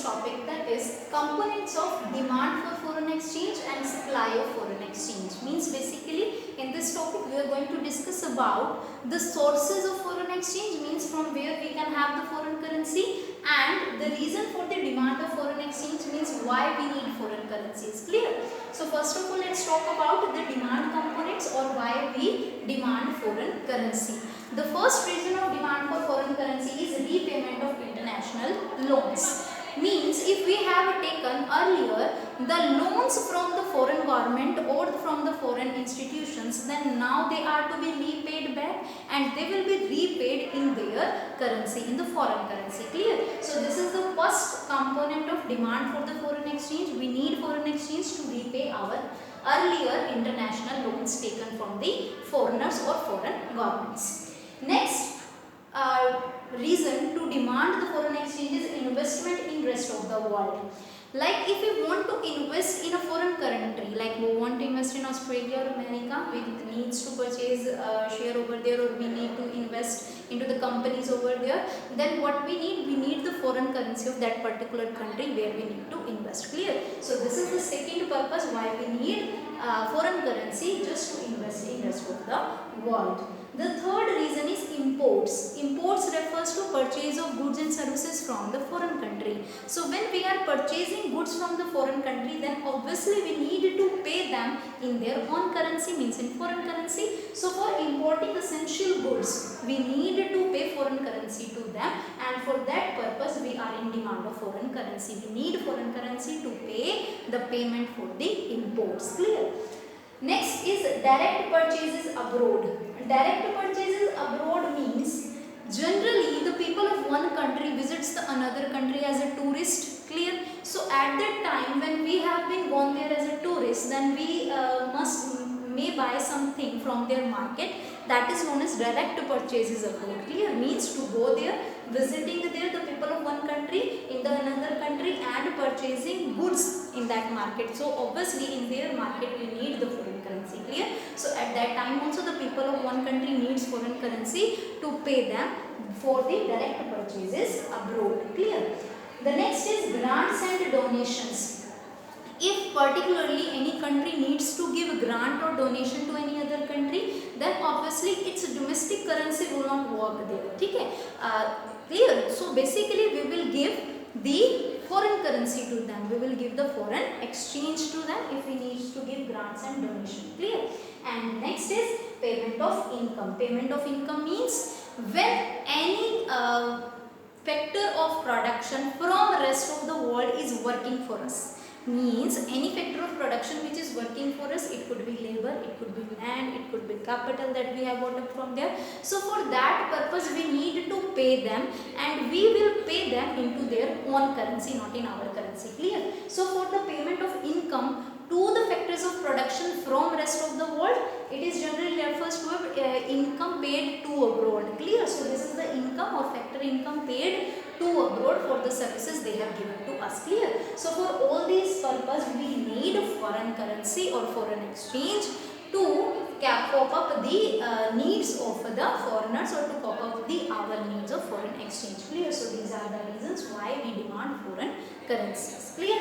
next topic, that is components of demand for foreign exchange and supply of foreign exchange. Means basically in this topic we are going to discuss about the sources of foreign exchange, means from where we can have the foreign currency, and the reason for the demand of foreign exchange, means why we need foreign currencies. Clear? So first of all, let's talk about the demand components or why we demand foreign currency. The first reason of demand for foreign currency is repayment of international loans. Means if we have taken earlier the loans from the foreign government or from the foreign institutions, then now they are to be repaid back and they will be repaid in their currency, in the foreign currency. Clear? So this is the first component of demand for the foreign exchange. We need foreign exchange to repay our earlier international loans taken from the foreigners or foreign governments. Next reason to demand the foreign exchange is investment in rest of the world. Like if we want to invest in a foreign country, like we want to invest in Australia or America, we needs to purchase a share over there, or we need to invest into the companies over there, then what we need the foreign currency of that particular country where we need to invest. Clear? So this is the second purpose why we need foreign currency, just to invest in rest of the world. The third reason is imports. Imports refers to purchase of goods and services from the foreign country. So when we are purchasing goods from the foreign country, then obviously we need to pay them in their own currency, means in foreign currency. So for importing essential goods, we need to pay foreign currency to them, and for that purpose we are in demand of foreign currency. We need foreign currency to pay the payment for the imports. Clear? Next is direct purchases abroad. Direct purchases abroad means generally the people of one country visits the another country as a tourist. Clear? So at that time when we have been gone there as a tourist, then we may buy something from their market. That is known as direct purchases abroad. Clear? Means to go there, visiting there the people of one country in the another country and purchasing goods in that market. So obviously in their market we need the foreign currency. Clear? So at that time also the people of one country needs foreign currency to pay them for the direct purchases abroad. Clear? The next is grants and donations. If particularly any country needs to give grant or donation to any other country, then obviously its domestic currency will not work there. Okay? Clear? So basically we will give the foreign currency to them. We will give the foreign exchange to them if we need to give grants and donation. Clear? And next is payment of income. Payment of income means when any factor of production from rest of the world is working for us. Means any factor of production which is working for us, it could be labor, it could be land, it could be capital that we have bought up from there. So for that purpose we need to pay them, and we will pay them into their own currency, not in our currency. Clear? So for the payment of income to the factors of production from rest of the world, it is generally refers to income paid to abroad. Clear? So this is the income or factor income paid to abroad for the services they have given to us. Clear? So for all these purpose we need foreign currency or foreign exchange to cope up the needs of the foreigners, or to cope up our needs of foreign exchange. Clear? So these are the reasons why we demand foreign currencies. Clear?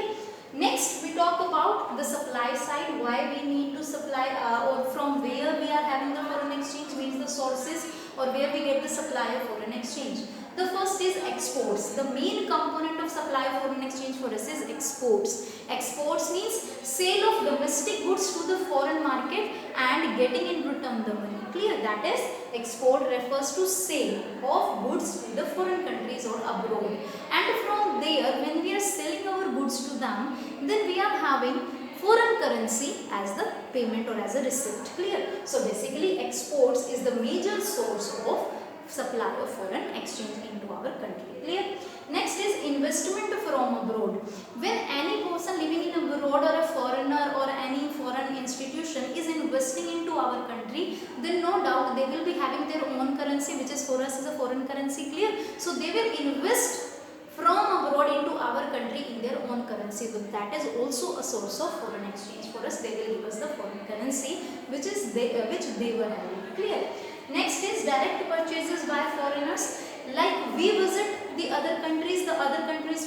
Next we talk about the supply side, why we need to supply or from where we are having the foreign exchange, means the sources or where we get the supply of foreign exchange. The first is exports. The main component of supply of foreign exchange for us is exports. Exports means sale of domestic goods to the foreign market and getting in return the money. Clear? That is, export refers to sale of goods to the foreign countries or abroad. And from there, when we are selling our goods to them, then we are having foreign currency as the payment or as a receipt. Clear? So basically exports is the major source of supply of foreign exchange into our country. Clear? Next is investment from abroad. When any person living in abroad or a foreigner or any foreign institution is investing into our country, then no doubt they will be having their own currency, which is for us is a foreign currency. Clear? So they will invest from abroad into our country in their own currency, but that is also a source of foreign exchange for us. They will give us the foreign currency which they were having. Clear? Next is direct purchases by foreigners. Like we visit the other countries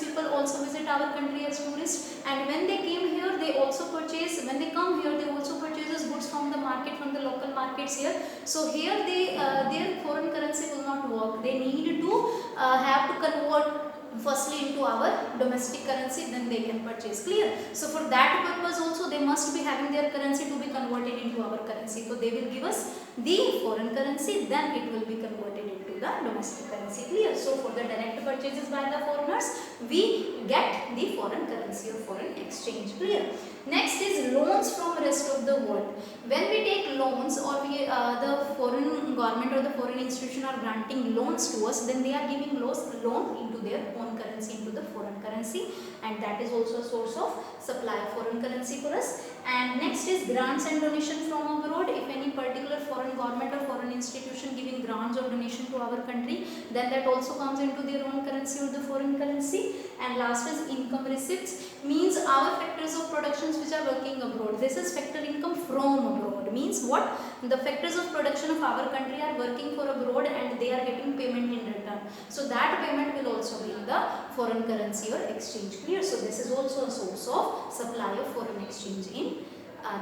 people also visit visit our country as tourists, and when they came here they also purchase, when they come here they also purchases goods from the market, from the local markets here. So here they their foreign currency will not work. They need to have to convert firstly into our domestic currency, then they can purchase. Clear? So for that purpose also they must be having their currency to be converted into our currency. So they will give us the foreign currency, then it will be converted into the domestic currency. Clear? So for the direct purchases by the foreigners, we get the foreign currency or foreign exchange. Clear? Next is loans from rest of the world. When we take loans, or we the foreign government or the foreign institution are granting loans to us, then they are giving loan into their own currency, into the foreign currency, and that is also a source of supply of foreign currency for us. And next is grants and donation from abroad. If any particular foreign government or foreign institution giving grants or donation to our country, then that also comes into their own currency or the foreign currency. And last is income receipts, means our factors of productions which are working abroad. This is factor income from abroad, means what? The factors of production of our country are working for abroad and they are getting payment in return. So that payment will also be in the foreign currency or exchange. Clear? So this is also a source of supply of foreign exchange in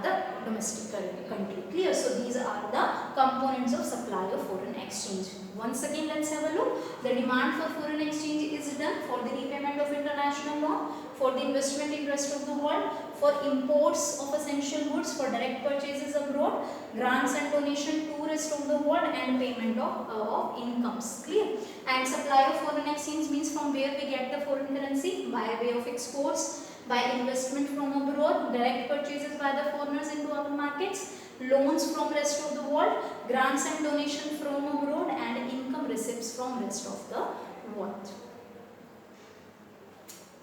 the domestic country. Clear? So these are the components of supply of foreign exchange. Once again, let's have a look. The demand for foreign exchange is done for the repayment of international loan, for the investment in rest of the world, for imports of essential goods, for direct purchases abroad, grants and donation to rest of the world, and payment of incomes. Clear? And supply of foreign exchange means from where we get the foreign currency, by way of exports, by investment from abroad, direct purchases by the foreigners into our markets, loans from rest of the world, grants and donation from abroad, and income receipts from rest of the world.